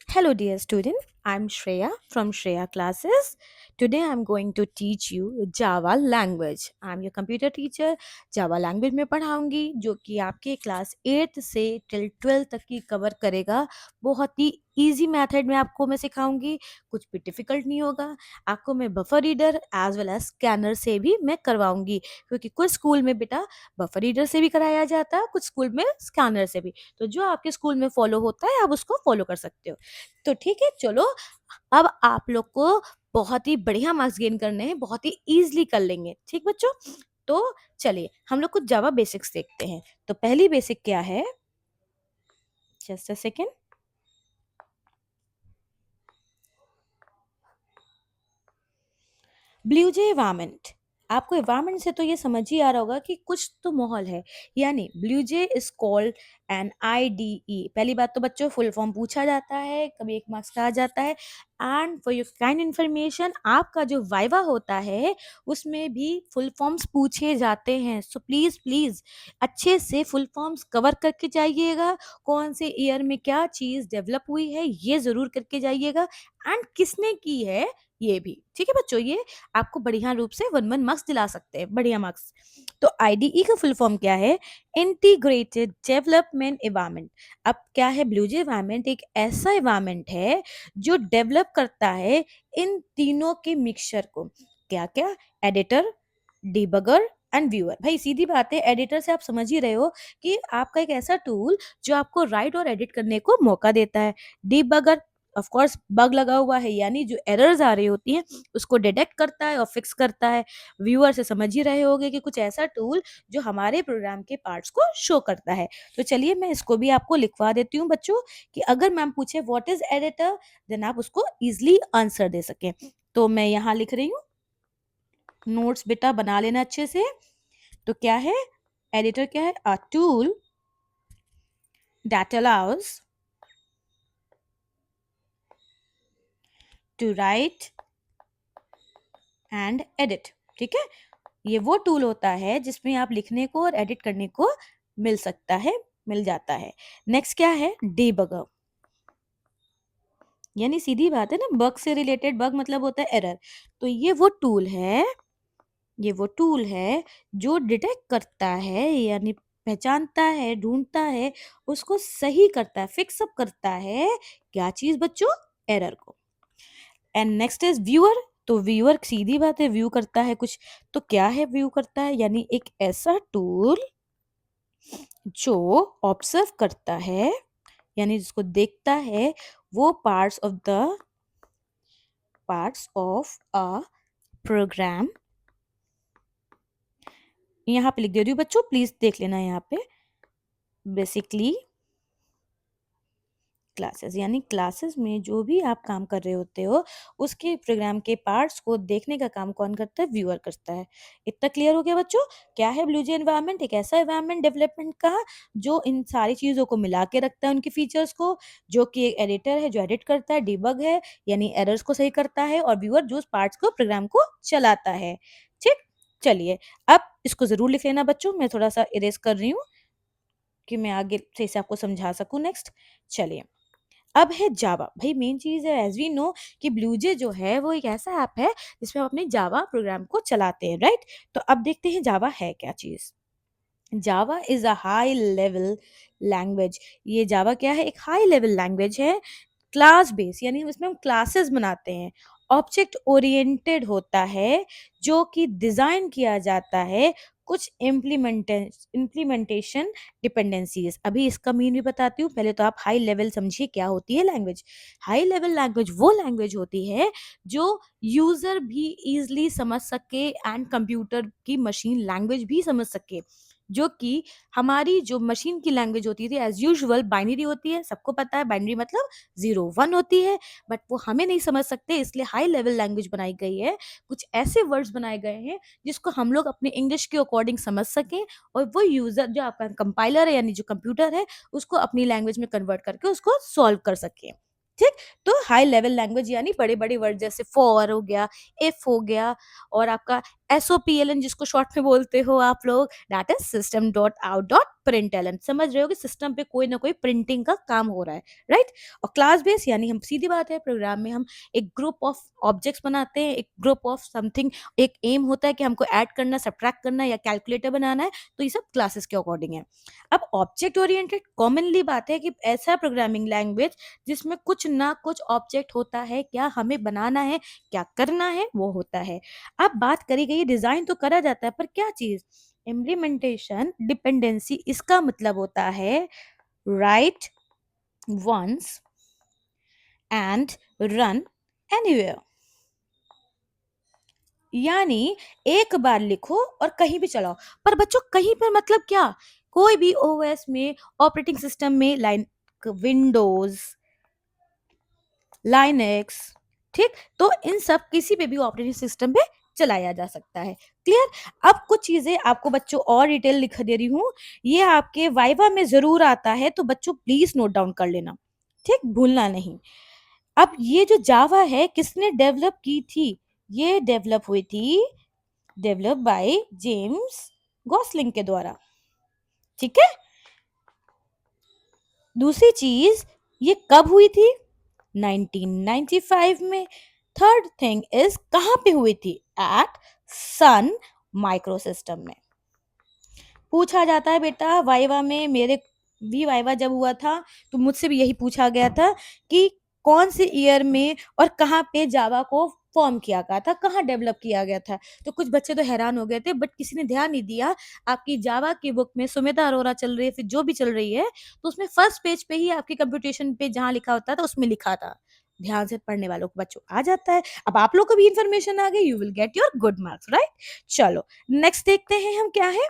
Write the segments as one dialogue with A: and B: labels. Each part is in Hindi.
A: Hello, dear student. I'm Shreya from Shreya Classes. Today I'm going to teach you Java language. I'm your computer teacher. Java language में पढ़ाऊंगी जो कि आपके क्लास 8 से टिल 12 तक की कवर करेगा। बहुत ही इजी मेथड में आपको मैं सिखाऊंगी, कुछ भी डिफिकल्ट नहीं होगा। आपको मैं buffer reader as well as scanner से भी मैं करवाऊंगी, क्योंकि कुछ स्कूल में बेटा बफर रीडर से भी कराया जाता है, कुछ स्कूल में स्कैनर से भी। तो जो आपके स्कूल में फॉलो होता है आप उसको फॉलो कर सकते हो। तो ठीक है, चलो अब आप लोग को बहुत ही बढ़िया मार्क्स गेन करने हैं, बहुत ही इजीली कर लेंगे। ठीक बच्चों, तो चलिए हम लोग कुछ जावा बेसिक्स देखते हैं। तो पहली बेसिक क्या है, just a second. Blue J environment. आपको इन्वायरमेंट से तो ये समझ ही आ रहा होगा कि कुछ तो माहौल है, यानी blue J is called an IDE। पहली बात तो बच्चों फुल फॉर्म पूछा जाता है, कभी 1 मार्क्स का आ जाता है। And for your kind information, आपका जो वाइवा होता है उसमें भी फुल फॉर्म्स पूछे जाते हैं। सो प्लीज प्लीज अच्छे से फुल फॉर्म्स कवर करके जाइएगा। कौन से ईयर में क्या चीज डेवलप हुई है ये जरूर करके जाइएगा, एंड किसने की है ये भी। ठीक है बच्चों, ये आपको बढ़िया रूप से 1 1 मार्क्स दिला सकते हैं, बढ़िया मार्क्स। तो IDE का फुल फॉर्म क्या है, इंटीग्रेटेड डेवलपमेंट इन्वायरमेंट। अब क्या है, ब्लू जे इन्वायरमेंट एक ऐसा इन्वायरमेंट है जो डेवलप करता है इन तीनों के मिक्सचर को। क्या क्या, एडिटर, डिबगर एंड व्यूअर। भाई सीधी बात है, एडिटर से आप समझ ही रहे हो कि आपका एक ऐसा टूल जो आपको राइट और एडिट करने को मौका देता है। डिबगर ऑफ कोर्स बग लगा हुआ है, यानी जो एरर्स आ रही होती हैं उसको डिटेक्ट करता है और फिक्स करता है। व्यूअर से समझ ही रहे होगे कि कुछ ऐसा टूल जो हमारे प्रोग्राम के पार्ट्स को शो करता है। तो चलिए मैं इसको भी आपको लिखवा देती हूँ बच्चों, कि अगर मैम पूछे व्हाट इज एडिटर, देन आप उसको इजिली आंसर दे सकें। तो मैं यहाँ लिख रही हूँ, नोट्स बेटा बना लेना अच्छे से। तो क्या है, एडिटर क्या है, a tool that allows to write and edit. ठीक है, ये वो टूल होता है जिसमें आप लिखने को और एडिट करने को मिल सकता है, मिल जाता है। नेक्स्ट क्या है, डीबगर। यानी सीधी बात है ना, बग से रिलेटेड, बग मतलब होता है एरर। तो ये वो टूल है, ये वो टूल है जो डिटेक्ट करता है, यानी पहचानता है, ढूंढता है, उसको सही करता है, फिक्स अप करता है। क्या चीज बच्चों, एरर को। And next is viewer. तो व्यूअर सीधी बात है, व्यू करता है कुछ। तो क्या है व्यू करता है, यानी एक ऐसा टूल जो ऑब्जर्व करता है, यानी जिसको देखता है वो पार्ट्स ऑफ अ प्रोग्राम। यहाँ पे लिख दे रही हूँ बच्चों, प्लीज देख लेना यहाँ पे। बेसिकली क्लासेस, यानी क्लासेस में जो भी आप काम कर रहे होते हो उसके प्रोग्राम के पार्ट्स को देखने का काम कौन करता है, व्यूअर करता है। इतना क्लियर हो गया बच्चों। क्या है ब्लू जे एनवायरनमेंट, एक ऐसा एनवायरनमेंट डेवलपमेंट का जो इन सारी चीजों को मिला के रखता है, उनके फीचर्स को। जो कि एक एडिटर है जो एडिट करता है, डिबग है यानी एरर्स को सही करता है, और व्यूअर जो उस पार्ट्स को, प्रोग्राम को चलाता है। ठीक, चलिए अब इसको जरूर लिख लेना बच्चों, मैं थोड़ा सा इरेज कर रही हूँ कि मैं आगे से इसे आपको समझा सकूं। नेक्स्ट चलिए, अब है जावा। भाई मेन चीज है, एज वी नो कि ब्लूजे जो है वो एक ऐसा ऐप है जिसमें हम अपने जावा प्रोग्राम को चलाते हैं, राइट। तो अब देखते हैं जावा है क्या चीज। Java is a high level language. ये जावा क्या है, एक हाई लेवल लैंग्वेज है, क्लास बेस, यानी इसमें हम क्लासेस बनाते हैं। ऑब्जेक्ट ओरिएंटेड होता है, जो कि डिजाइन किया जाता है कुछ इम्प्लीमेंटेशन डिपेंडेंसीज। अभी इसका मीन भी बताती हूँ, पहले तो आप हाई लेवल समझिए क्या होती है लैंग्वेज। हाई लेवल लैंग्वेज वो लैंग्वेज होती है जो यूजर भी इजिली समझ सके एंड कंप्यूटर की मशीन लैंग्वेज भी समझ सके। जो कि हमारी जो मशीन की लैंग्वेज होती थी एज यूजुअल बाइनरी होती है, सबको पता है बाइनरी मतलब 0 1 होती है, बट वो हमें नहीं समझ सकते, इसलिए हाई लेवल लैंग्वेज बनाई गई है। कुछ ऐसे वर्ड्स बनाए गए हैं जिसको हम लोग अपने इंग्लिश के अकॉर्डिंग समझ सकें, और वो यूजर जो आपका कंपाइलर है यानी जो कंप्यूटर है उसको अपनी लैंग्वेज में कन्वर्ट करके उसको सॉल्व कर सके। ठीक, तो हाई लेवल लैंग्वेज यानी बड़े बड़े वर्ड जैसे फॉर हो गया, इफ हो गया, और आपका SOPLN जिसको शॉर्ट में बोलते हो आप लोग, that is system dot out dot println. समझ रहे हो कि सिस्टम पे कोई ना कोई प्रिंटिंग का काम हो रहा है, राइट। और क्लास बेस यानी हम सीधी बात है प्रोग्राम में हम एक ग्रुप ऑफ ऑब्जेक्ट्स बनाते हैं, एक ग्रुप ऑफ समथिंग, एक एम होता है कि हमको ऐड करना, सब्ट्रैक्ट करना या कैलकुलेटर बनाना है, तो ये सब क्लासेस के अकॉर्डिंग है। अब ऑब्जेक्ट ओरिएंटेड कॉमनली बात है कि ऐसा प्रोग्रामिंग लैंग्वेज जिसमें कुछ ना कुछ ऑब्जेक्ट होता है, क्या हमें बनाना है, क्या करना है वो होता है। अब बात करी गई डिजाइन तो करा जाता है, पर क्या चीज, इम्प्लीमेंटेशन डिपेंडेंसी। इसका मतलब होता है write once and run anywhere, यानी एक बार लिखो और कहीं भी चलाओ। पर बच्चों कहीं पर मतलब क्या, कोई भी ओएस में, ऑपरेटिंग सिस्टम में, लाइन विंडोज, लाइनेक्स, ठीक, तो इन सब किसी पे भी ऑपरेटिंग सिस्टम पे चलाया जा सकता है। क्लियर। अब कुछ चीजें आपको बच्चों और डिटेल लिख दे रही हूँ, ये आपके वाइवा में जरूर आता है, तो बच्चों प्लीज नोट डाउन कर लेना, ठीक, भूलना नहीं। अब ये जो जावा है किसने डेवलप की थी, ये डेवलप हुई थी, डेवलप बाय जेम्स गॉसलिंग के द्वारा, ठीक है। दूसरी चीज, ये कब हुई थी, 1995 में। थर्ड थिंग इज कहां पे हुई थी, एट सन माइक्रो सिस्टम में। पूछा जाता है बेटा वाइवा में, मेरे भी वाइवा जब हुआ था तो मुझसे भी यही पूछा गया था कि कौन से ईयर में और कहाँ पे जावा को फॉर्म किया गया था, कहाँ डेवलप किया गया था। तो कुछ बच्चे तो हैरान हो गए थे, बट किसी ने ध्यान नहीं दिया। आपकी जावा की बुक में सुमेधा अरोरा चल रही है, फिर जो भी चल रही है, तो उसमें फर्स्ट पेज पे ही आपकी कंप्यूटेशन पे जहाँ लिखा होता था उसमें लिखा था। ध्यान से पढ़ने वालों को बच्चों आ जाता है। अब आप लोग को भी इंफॉर्मेशन आ गई, you will get your good marks, right. चलो नेक्स्ट देखते हैं हम क्या है।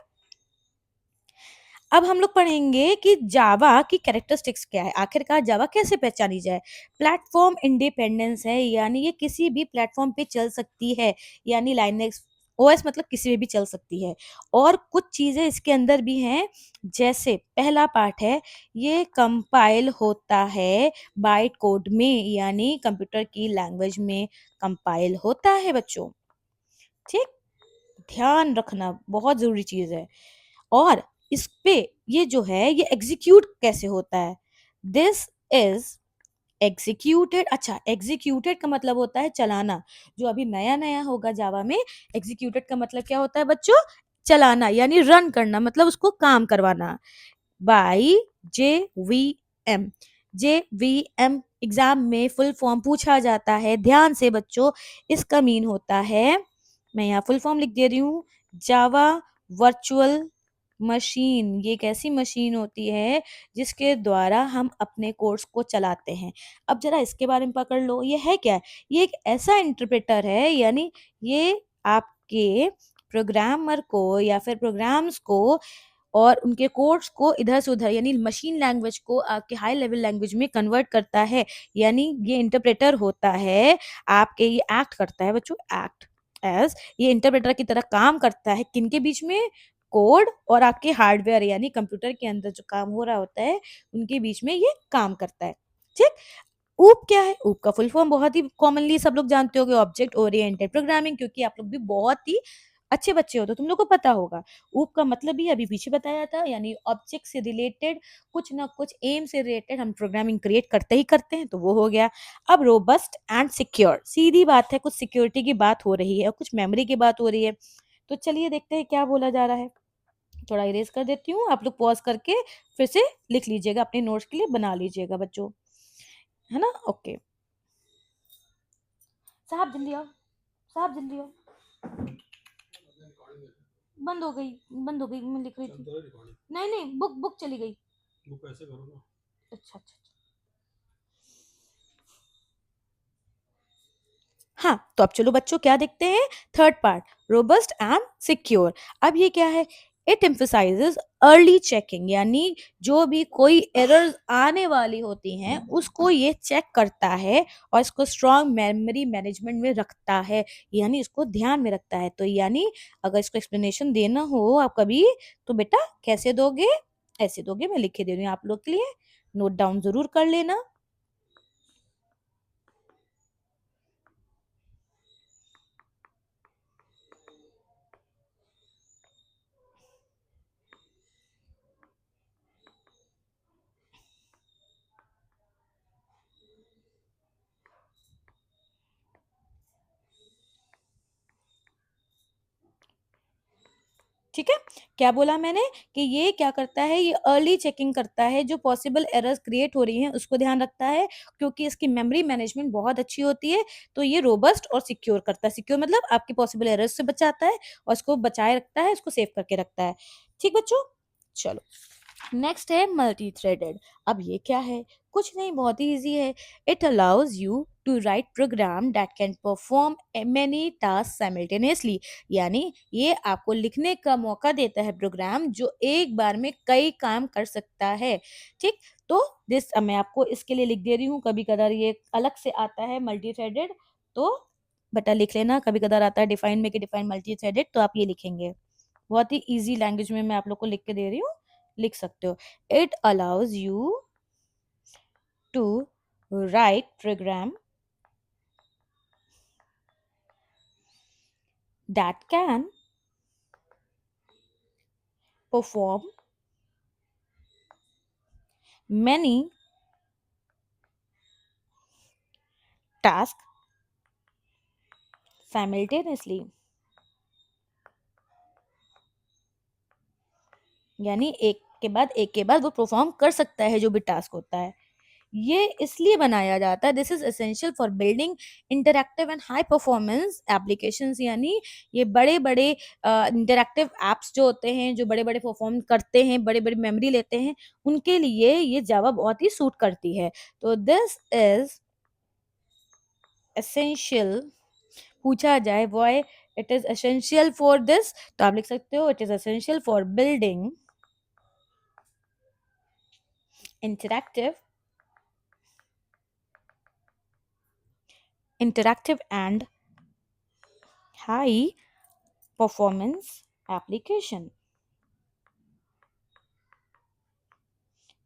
A: अब हम लोग पढ़ेंगे कि जावा की कैरेक्टरिस्टिक्स क्या है, आखिरकार जावा कैसे पहचानी जाए। प्लेटफॉर्म इंडिपेंडेंस है, यानी ये किसी भी प्लेटफॉर्म पे चल सकती है, यानी लाइनेक्स ओएस मतलब किसी में भी चल सकती है। और कुछ चीजें इसके अंदर भी हैं, जैसे पहला पार्ट है, ये कंपाइल होता है बाइट कोड में, यानी कंप्यूटर की लैंग्वेज में कंपाइल होता है बच्चों, ठीक, ध्यान रखना बहुत जरूरी चीज है। और इस पे ये जो है ये एग्जीक्यूट कैसे होता है, दिस इज एग्जीक्यूटेड। अच्छा, एग्जीक्यूटेड का मतलब होता है चलाना, जो अभी नया नया होगा जावा में। एग्जीक्यूटेड का मतलब क्या होता है बच्चों, चलाना, यानी रन करना, मतलब उसको काम करवाना। बाई JVM, JVM एग्जाम में फुल फॉर्म पूछा जाता है, ध्यान से बच्चों। इसका मीन होता है, मैं यहाँ फुल फॉर्म लिख दे रही हूँ, जावा वर्चुअल मशीन। ये एक ऐसी मशीन होती है जिसके द्वारा हम अपने कोर्स को चलाते हैं। अब जरा इसके बारे में पकड़ लो, ये है क्या, ये एक ऐसा इंटरप्रेटर है, यानी ये आपके प्रोग्रामर को या फिर प्रोग्राम्स को और उनके कोड्स को इधर से उधर, यानी मशीन लैंग्वेज को आपके हाई लेवल लैंग्वेज में कन्वर्ट करता है। यानी ये इंटरप्रेटर होता है आपके, ये एक्ट करता है बच्चों, एक्ट एज, ये इंटरप्रेटर की तरह काम करता है किनके बीच में, कोड और आपके हार्डवेयर, यानी कंप्यूटर के अंदर जो काम हो रहा होता है उनके बीच में ये काम करता है, ठीक। ऊप क्या है, ऊप का फुल फॉर्म बहुत ही कॉमनली सब लोग जानते होंगे, ऑब्जेक्ट ओरिएंटेड प्रोग्रामिंग, क्योंकि आप लोग भी बहुत ही अच्छे बच्चे हो तो तुम लोग को पता होगा। ऊप का मतलब भी अभी पीछे बताया था, यानी ऑब्जेक्ट से रिलेटेड, कुछ ना कुछ एम से रिलेटेड हम प्रोग्रामिंग क्रिएट करते ही करते हैं, तो वो हो गया। अब रोबस्ट एंड सिक्योर, सीधी बात है, कुछ सिक्योरिटी की बात हो रही है और कुछ मेमोरी की बात हो रही है। तो चलिए देखते हैं क्या बोला जा रहा है। थोड़ा इरेज कर देती हूँ, आप लोग पॉज करके फिर से लिख लीजिएगा, अपने नोट्स के लिए बना लीजिएगा बच्चों, है ना। ओके, साहब जल्दी आओ, साहब जल्दी आओ। बंद हो गई, बंद हो गई, मैं लिख रही थी। नहीं नहीं, बुक बुक चली गई। बुक ऐसे करो ना। अच्छा अच्छा अच्छा। हाँ, तो अब चलो बच्चों क्या देखते हैं, third part, robust and secure. अब ये क्या है, इट एम्फसाइजेस अर्ली चेकिंग, यानी जो भी कोई एरर्स आने वाली होती हैं उसको ये चेक करता है और इसको स्ट्रॉन्ग मेमोरी मैनेजमेंट में रखता है, यानी इसको ध्यान में रखता है। तो यानी अगर इसको एक्सप्लेनेशन देना हो आप कभी, तो बेटा कैसे दोगे, ऐसे दोगे, मैं लिखे दे रही हूँ आप लोग के लिए, नोट डाउन जरूर कर लेना। ठीक है। क्या बोला मैंने कि ये क्या करता है, ये अर्ली चेकिंग करता है, जो पॉसिबल एरर्स क्रिएट हो रही हैं उसको ध्यान रखता है, क्योंकि इसकी मेमोरी मैनेजमेंट बहुत अच्छी होती है, तो ये रोबस्ट और सिक्योर करता है। सिक्योर मतलब आपके पॉसिबल एरर्स से बचाता है और उसको बचाए रखता है, इसको सेव करके रखता है। ठीक बच्चों, चलो नेक्स्ट है मल्टी थ्रेडेड। अब ये क्या है, कुछ नहीं, बहुत ही इजी है। It allows you to write program that can perform many task simultaneously, यानी ये आपको लिखने का मौका देता है प्रोग्राम जो एक बार में कई काम कर सकता है। ठीक, तो दिस मैं आपको इसके लिए लिख दे रही हूँ, कभी कदार ये अलग से आता है मल्टी थ्रेडेड, तो बेटा लिख लेना, कभी कदार आता है डिफाइन में कि डिफाइन मल्टी थ्रेडेड, तो आप ये लिखेंगे। बहुत ही इजी लैंग्वेज में मैं आप लोग को लिख के दे रही हूँ, लिख सकते हो। It allows you to write program that can perform many tasks simultaneously, यानी एक के बाद वो परफॉर्म कर सकता है जो भी टास्क होता है। ये इसलिए बनाया जाता है, this is essential for building interactive and high performance applications, यानी ये बड़े बड़े इंटरैक्टिव एप्स जो होते हैं, जो बड़े बड़े परफॉर्म करते हैं, बड़े बड़े मेमोरी लेते हैं, उनके लिए ये जावा बहुत ही सूट करती है। तो दिस इज एसेंशियल, पूछा जाए why it is essential for this, तो आप लिख सकते हो it is essential for building interactive and high performance application।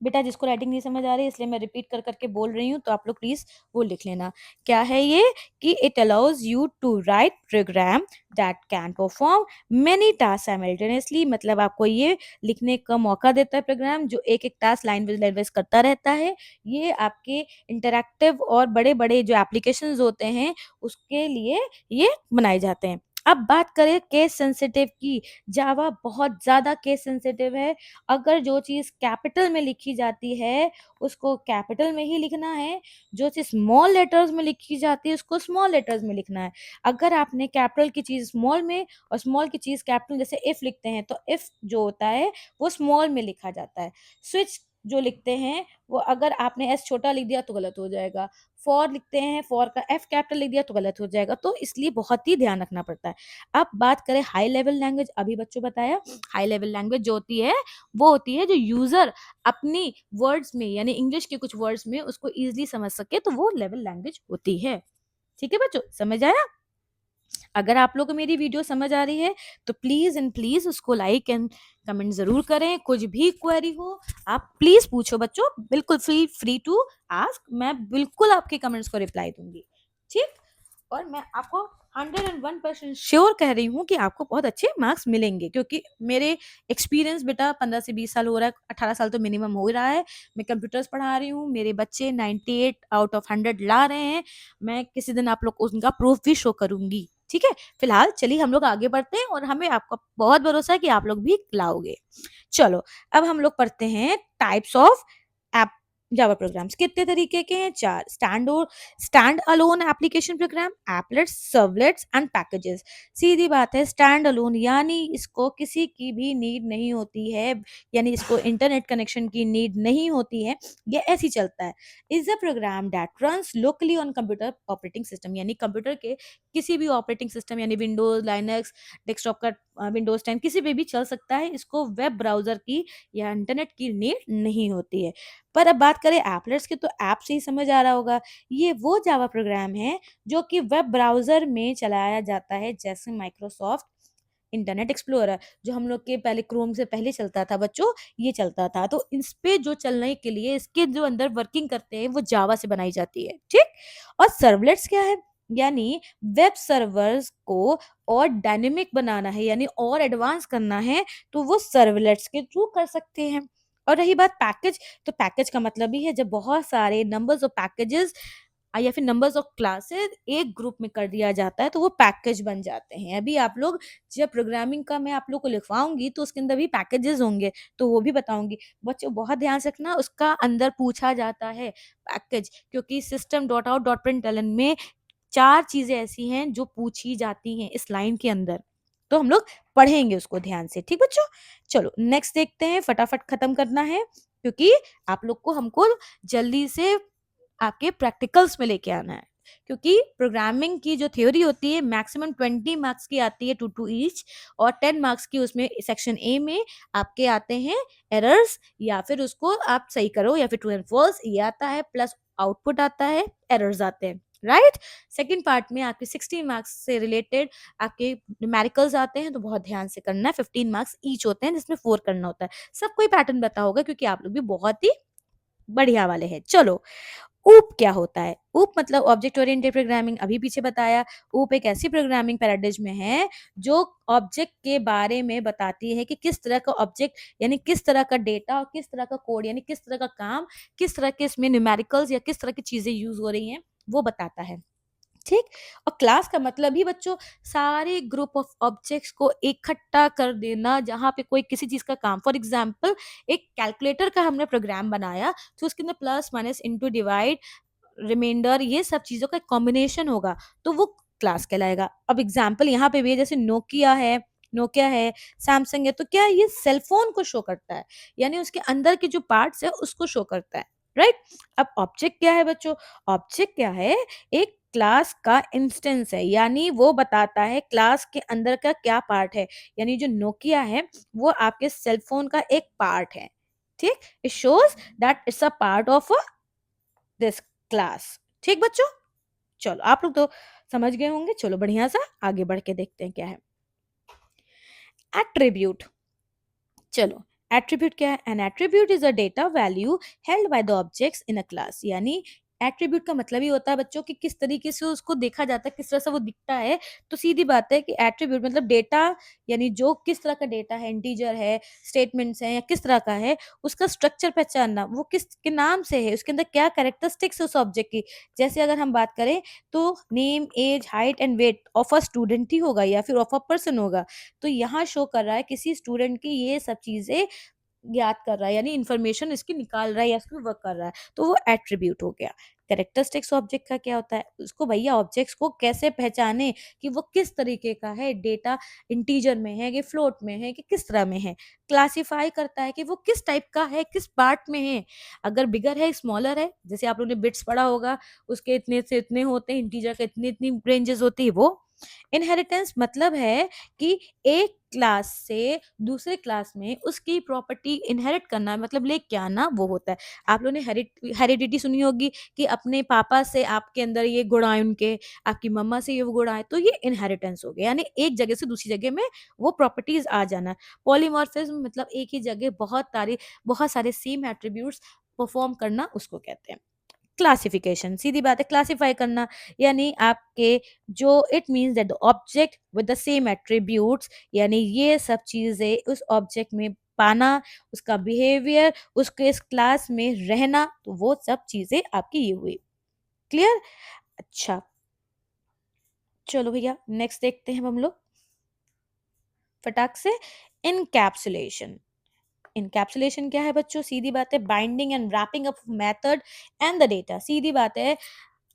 A: बेटा जिसको राइटिंग नहीं समझ आ रही है इसलिए मैं रिपीट कर करके बोल रही हूँ, तो आप लोग प्लीज वो लिख लेना। क्या है ये कि it allows you to write program that can perform many task simultaneously, मतलब आपको ये लिखने का मौका देता है प्रोग्राम जो एक एक टास्क लाइन वाइज करता रहता है। ये आपके इंटरैक्टिव और बड़े बड़े जो एप्लीकेशंस होते हैं उसके लिए ये बनाए जाते हैं। अब बात करें केस सेंसिटिव की, जावा बहुत ज्यादा केस सेंसिटिव है। अगर जो चीज कैपिटल में लिखी जाती है उसको कैपिटल में ही लिखना है, जो चीज स्मॉल लेटर्स में लिखी जाती है उसको स्मॉल लेटर्स में लिखना है। अगर आपने कैपिटल की चीज स्मॉल में और स्मॉल की चीज कैपिटल, जैसे इफ लिखते हैं तो इफ जो होता है वो स्मॉल में लिखा जाता है। स्विच जो लिखते हैं वो अगर आपने एस छोटा लिख दिया तो गलत हो जाएगा। फॉर लिखते हैं, फॉर का एफ कैपिटल लिख दिया तो गलत हो जाएगा, तो इसलिए बहुत ही ध्यान रखना पड़ता है। अब बात करें हाई लेवल लैंग्वेज, अभी बच्चों बताया हाई लेवल लैंग्वेज जो होती है वो होती है जो यूजर अपनी वर्ड्स में यानी इंग्लिश के कुछ वर्ड्स में उसको इजीली समझ सके, तो वो लेवल लैंग्वेज होती है। ठीक है बच्चों, समझ आया? अगर आप लोगों को मेरी वीडियो समझ आ रही है तो प्लीज एंड प्लीज उसको लाइक एंड कमेंट जरूर करें। कुछ भी क्वेरी हो आप प्लीज पूछो बच्चों, बिल्कुल फ्री फ्री टू आस्क, मैं बिल्कुल आपके कमेंट्स को रिप्लाई दूंगी। ठीक, और मैं आपको 101% श्योर कह रही हूँ कि आपको बहुत अच्छे मार्क्स मिलेंगे, क्योंकि मेरे एक्सपीरियंस बेटा 15 से 20 साल हो रहा है, 18 साल तो मिनिमम हो ही रहा है। मैं कंप्यूटर्स पढ़ा रही हूँ, मेरे बच्चे 98 आउट ऑफ 100 ला रहे हैं। मैं किसी दिन आप लोग को उनका प्रूफ भी शो करूंगी। ठीक है, फिलहाल चलिए हम लोग आगे बढ़ते हैं और हमें आपका बहुत भरोसा है कि आप लोग भी लाओगे। चलो अब हम लोग पढ़ते हैं types of app Java programs. कितने तरीके के हैं? 4। Stand alone application program, applets, servlets and packages. सीधी बात है, स्टैंड अलोन यानी इसको किसी की भी नीड नहीं होती है, यानी इसको इंटरनेट कनेक्शन की नीड नहीं होती है, ये ऐसे ही चलता है। Is a program that runs locally on computer operating system, यानी कंप्यूटर के किसी भी ऑपरेटिंग सिस्टम यानी विंडोज, लाइनक्स, डेस्कटॉप का विंडोज 10 किसी पे भी चल सकता है। इसको वेब ब्राउजर की या इंटरनेट की नीड नहीं होती है। पर अब बात करें एपलेट्स की, तो ऐप से ही समझ आ रहा होगा, ये वो जावा प्रोग्राम है जो कि वेब ब्राउजर में चलाया जाता है, जैसे माइक्रोसॉफ्ट इंटरनेट एक्सप्लोरर जो हम लोग के पहले क्रोम से पहले चलता था बच्चों, ये चलता था। तो इस पे जो चलने के लिए इसके जो अंदर वर्किंग करते हैं वो जावा से बनाई जाती है। ठीक, और सर्वलेट्स क्या है, यानी वेब सर्वर्स को और डायनेमिक बनाना है यानी और एडवांस करना है तो वो सर्वलेट्स के थ्रू कर सकते हैं। और रही बात पैकेज, तो पैकेज का मतलब ही है जब बहुत सारे नंबर्स ऑफ पैकेजेस या फिर नंबर्स ऑफ क्लासेस एक ग्रुप में कर दिया जाता है, तो वो पैकेज बन जाते हैं। अभी आप लोग जब प्रोग्रामिंग का मैं आप लोग को लिखवाऊंगी तो उसके अंदर भी पैकेजेस होंगे, तो वो भी बताऊंगी। बच्चों बहुत ध्यान से रखना, उसका अंदर पूछा जाता है पैकेज, क्योंकि system dot out dot println में 4 चीज़ें ऐसी हैं जो पूछी जाती हैं इस लाइन के अंदर। तो हम लोग पढ़ेंगे उसको ध्यान से, ठीक बच्चों? चलो नेक्स्ट देखते हैं, फटाफट खत्म करना है क्योंकि आप लोग को हमको जल्दी से आपके प्रैक्टिकल्स में लेके आना है। क्योंकि प्रोग्रामिंग की जो थ्योरी होती है मैक्सिमम 20 मार्क्स की आती है, 2 ईच, और 10 मार्क्स की उसमें सेक्शन ए में आपके आते हैं एरर्स, या फिर उसको आप सही करो, या फिर ट्रू एंड फॉल्स ये आता है, प्लस आउटपुट आता है, एरर्स आते हैं, राइट। सेकंड पार्ट में आपके 16 मार्क्स से रिलेटेड आपके न्यूमेरिकल्स आते हैं, तो बहुत ध्यान से करना है। 15 मार्क्स ईच होते हैं जिसमें 4 करना होता है। सबको ही पैटर्न पता होगा क्योंकि आप लोग भी बहुत ही बढ़िया वाले हैं। चलो, ऊप क्या होता है? ऊप मतलब ऑब्जेक्ट ओरिएंटेड प्रोग्रामिंग, अभी पीछे बताया। ऊप एक ऐसी प्रोग्रामिंग पैराडाइम है जो ऑब्जेक्ट के बारे में बताती है कि किस तरह का ऑब्जेक्ट यानी किस तरह का डेटा और किस तरह का कोड यानी किस तरह का काम, किस तरह के इसमें न्यूमेरिकल्स या किस तरह की चीजें यूज हो रही हैं, वो बताता है, ठीक। और क्लास का मतलब ही बच्चों सारे ग्रुप ऑफ ऑब्जेक्ट्स को इकट्ठा कर देना जहां पे कोई किसी चीज का काम, फॉर एग्जांपल एक कैलकुलेटर का हमने प्रोग्राम बनाया, तो उसके अंदर plus minus into divide remainder ये सब चीजों का कॉम्बिनेशन होगा, तो वो क्लास कहलाएगा। अब एग्जांपल यहाँ पे भी है, जैसे नोकिया है, सैमसंग है, तो क्या ये सेल फोन को शो करता है, यानी उसके अंदर के जो पार्ट्स है उसको शो करता है, राइट। अब ऑब्जेक्ट क्या है बच्चों? ऑब्जेक्ट क्या है? एक क्लास का इंस्टेंस है, यानी वो बताता है क्लास के अंदर का क्या पार्ट है। यानी जो नोकिया है वो आपके सेल फोन का एक पार्ट है, ठीक। It shows that it's a part of this class, ठीक बच्चों? चलो आप लोग तो समझ गए होंगे। चलो बढ़िया सा आगे बढ़ के देखते हैं क्या है एट्रीब्यूट। चलो, एट्रीब्यूट क्या है? N attribute is a data value held by the objects in a class. यानी एट्रीब्यूट का मतलब ही होता है बच्चों कि किस तरीके से उसको देखा जाता है, किस तरह से वो दिखता है। तो सीधी बात है कि एट्रीब्यूट मतलब डेटा, यानी जो किस तरह का डेटा है, इंटीजर है, स्टेटमेंट्स है, या किस तरह का है, उसका स्ट्रक्चर पहचानना, वो किस के नाम से है, उसके अंदर क्या कैरेक्टरिस्टिक्स है उस ऑब्जेक्ट की। जैसे अगर हम बात करें तो name, age, height and weight of a student ही होगा या फिर ऑफ अ पर्सन होगा। तो यहाँ शो कर रहा है किसी स्टूडेंट की ये सब चीजें याद कर रहा है, यानी इंफॉर्मेशन इसकी निकाल रहा है या इसमें वर्क कर रहा है, तो वो एट्रीब्यूट हो गया। कैरेक्टरिस्टिक्स ऑब्जेक्ट का क्या होता है? उसको भैया ऑब्जेक्ट्स को कैसे पहचाने कि वो किस तरीके का है, डेटा इंटीजर में है कि फ्लोट में है कि किस तरह में है। क्लासिफाई करता है कि वो किस टाइप का है, किस पार्ट में है। अगर बिगर है, स्मॉलर है, जैसे आप लोगों ने बिट्स पढ़ा होगा, उसके इतने से इतने होते हैं, इंटीजर के इतनी इतनी रेंजेस होती है वो। इनहेरिटेंस मतलब है कि एक क्लास से दूसरे क्लास में उसकी प्रॉपर्टी इनहेरिट करना, मतलब लेके आना, वो होता है। आप लोगों ने हेरिडिटी सुनी होगी कि अपने पापा से आपके अंदर ये गुण आए, उनके आपकी मम्मा से ये वो गुण आए, तो ये इनहेरिटेंस हो गया, यानी एक जगह से दूसरी जगह में वो प्रॉपर्टीज आ जाना। पॉलीमॉर्फिज्म मतलब एक ही जगह बहुत सारे सेम एट्रीब्यूट्स परफॉर्म करना, उसको कहते हैं। क्लासिफिकेशन सीधी बात है, क्लासिफाई करना, यानी आपके जो it means that the object with the same attributes, यानी ये सब चीजें उस ऑब्जेक्ट में पाना, उसका बिहेवियर, उसके इस क्लास में रहना, तो वो सब चीजें आपकी ये हुई। क्लियर? अच्छा, चलो भैया नेक्स्ट देखते हैं हम लोग फटाक से। इनकैप्सुलेशन। इनकैप्सुलेशन क्या है बच्चों? सीधी बात है, binding and wrapping up method and the data. सीधी बात है,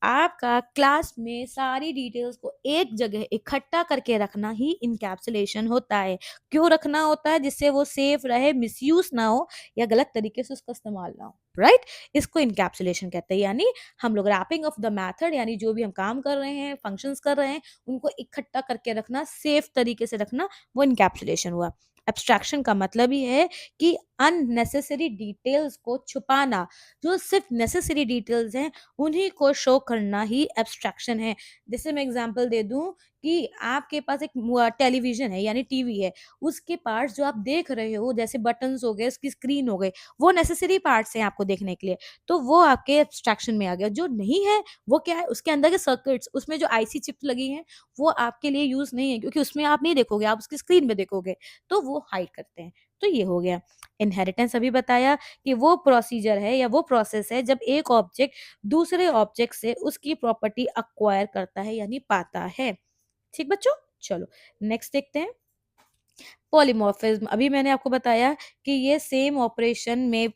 A: आपका क्लास में सारी डिटेल्स को एक जगह इकट्ठा करके रखना ही इनकैप्सुलेशन होता है। क्यों रखना होता है? जिससे वो सेफ रहे, मिसयूज ना हो या गलत तरीके से उसका इस्तेमाल ना हो, राइट। इसको इनकैप्सुलेशन कहते हैं। यानी हम लोग रैपिंग ऑफ द मेथड, यानी जो भी हम काम कर रहे हैं, फंक्शंस कर रहे हैं, उनको इकट्ठा करके रखना, सेफ तरीके से रखना, वो इनकैप्सुलेशन हुआ। एब्स्ट्रैक्शन का मतलब ही है कि अननेसेसरी डिटेल्स को छुपाना, जो सिर्फ नेसेसरी डिटेल्स हैं उन्हीं को शो करना ही एब्स्ट्रैक्शन है। जैसे मैं एग्जांपल दे दूं कि आपके पास एक टेलीविजन है यानी टीवी है, उसके पार्ट्स जो आप देख रहे हो, जैसे बटन्स हो गए, उसकी स्क्रीन हो गई, वो नेसेसरी पार्ट्स हैं आपको देखने के लिए, तो वो आपके एब्स्ट्रैक्शन में आ गया। जो नहीं है वो क्या है? उसके अंदर के सर्किट्स, उसमें जो आईसी चिप लगी है, वो आपके लिए यूज नहीं है, क्योंकि उसमें आप नहीं देखोगे, आप उसकी स्क्रीन में देखोगे, तो वो हाइड करते हैं। तो ये हो गया। इनहेरिटेंस अभी बताया कि वो प्रोसीजर है या वो प्रोसेस है जब एक ऑब्जेक्ट दूसरे ऑब्जेक्ट से उसकी प्रॉपर्टी अक्वायर करता है यानी पाता है। ठीक बच्चों, चलो नेक्स्ट देखते हैं। पॉलीमॉर्फिज्म, अभी मैंने आपको बताया कि ये सेम ऑपरेशन में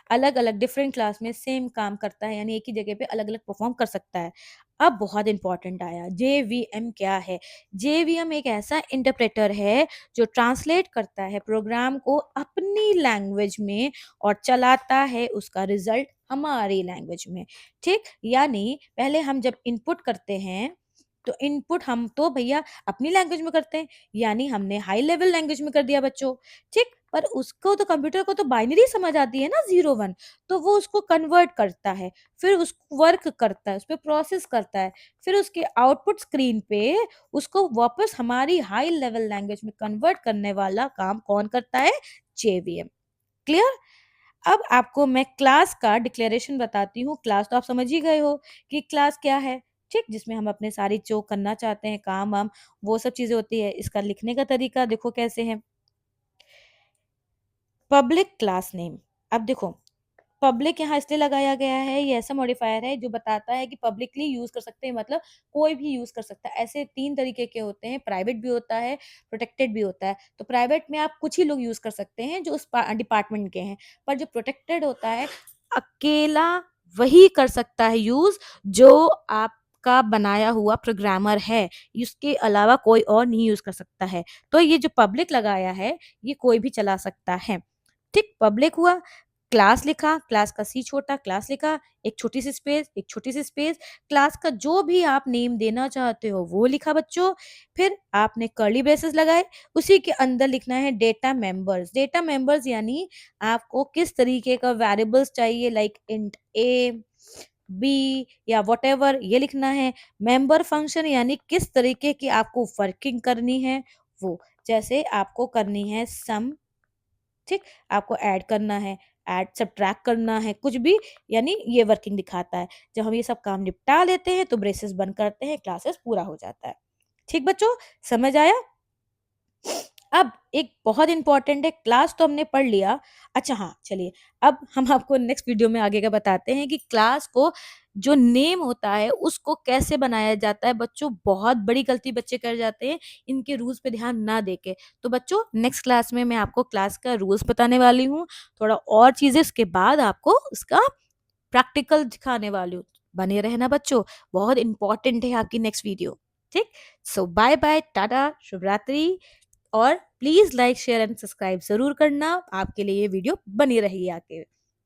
A: अलग अलग डिफरेंट क्लास में सेम काम करता है, यानी एक ही जगह पे अलग अलग परफॉर्म कर सकता है। अब बहुत इंपॉर्टेंट आया, जेवीएम क्या है। जेवीएम एक ऐसा इंटरप्रेटर है जो ट्रांसलेट करता है प्रोग्राम को अपनी लैंग्वेज में और चलाता है उसका रिजल्ट हमारी लैंग्वेज में। ठीक, यानी पहले हम जब इनपुट करते हैं तो इनपुट हम तो भैया अपनी लैंग्वेज में करते हैं, यानी हमने हाई लेवल लैंग्वेज में कर दिया बच्चों। ठीक, पर उसको तो कंप्यूटर को तो बाइनरी समझ आती है ना, 0 1, तो वो उसको कन्वर्ट करता है, फिर उसको वर्क करता है, उस पर प्रोसेस करता है, फिर उसके आउटपुट स्क्रीन पे उसको वापस हमारी हाई लेवल लैंग्वेज में कन्वर्ट करने वाला काम कौन करता है? जेवीएम। क्लियर? अब आपको मैं क्लास का डिक्लेरेशन बताती हूँ। क्लास तो आप समझ ही गए हो कि क्लास क्या है। ठीक, जिसमें हम अपने सारी जो करना चाहते हैं काम हम, वो सब चीजें होती है। इसका लिखने का तरीका देखो कैसे है। पब्लिक क्लास नेम, अब देखो पब्लिक यहाँ इसलिए लगाया गया है, ये ऐसा मॉडिफायर है जो बताता है कि पब्लिकली यूज कर सकते हैं, मतलब कोई भी यूज कर सकता है। ऐसे 3 तरीके के होते हैं, प्राइवेट भी होता है, प्रोटेक्टेड भी होता है। तो प्राइवेट में आप कुछ ही लोग यूज कर सकते हैं जो उस डिपार्टमेंट के हैं, पर जो प्रोटेक्टेड होता है अकेला वही कर सकता है यूज जो आपका बनाया हुआ प्रोग्रामर है, इसके अलावा कोई और नहीं यूज कर सकता है। तो ये जो पब्लिक लगाया है ये कोई भी चला सकता है। ठीक, पब्लिक हुआ, क्लास लिखा, क्लास का सी छोटा, क्लास लिखा, एक छोटी सी स्पेस, एक छोटी सी स्पेस, क्लास का जो भी आप नेम देना चाहते हो वो लिखा बच्चों। फिर आपने कर्ली ब्रेसेस लगाए, उसी के अंदर लिखना है डेटा मेंबर्स। डेटा मेंबर्स यानी आपको किस तरीके का वेरिएबल्स चाहिए, लाइक इंट ए, बी या वॉटेवर, ये लिखना है। मेंबर फंक्शन यानी किस तरीके की आपको वर्किंग करनी है वो, जैसे आपको करनी है सम, ठीक, आपको ऐड करना है, ऐड सब्ट्रैक्ट करना है, कुछ भी, यानी ये वर्किंग दिखाता है। जब हम ये सब काम निपटा लेते हैं तो ब्रेसेस बंद करते हैं, क्लासेस पूरा हो जाता है। ठीक बच्चों, समझ आया? अब एक बहुत इंपॉर्टेंट है, क्लास तो हमने पढ़ लिया। अच्छा हाँ, चलिए अब हम आपको नेक्स्ट वीडियो में आगे का बताते हैं कि क्लास को जो नेम होता है उसको कैसे बनाया जाता है। बच्चों बहुत बड़ी गलती बच्चे कर जाते हैं इनके रूल्स पे ध्यान ना देके। तो बच्चों नेक्स्ट क्लास में मैं आपको क्लास का रूल्स बताने वाली हूँ, थोड़ा और चीजें, उसके बाद आपको उसका प्रैक्टिकल दिखाने वाली हूँ। बने रहना बच्चों, बहुत इंपॉर्टेंट है आपकी नेक्स्ट वीडियो। ठीक, सो बाय बाय, टाटा, शुभ रात्रि। और please like share and subscribe जरूर करना, आपके लिए ये वीडियो बनी रही आगे।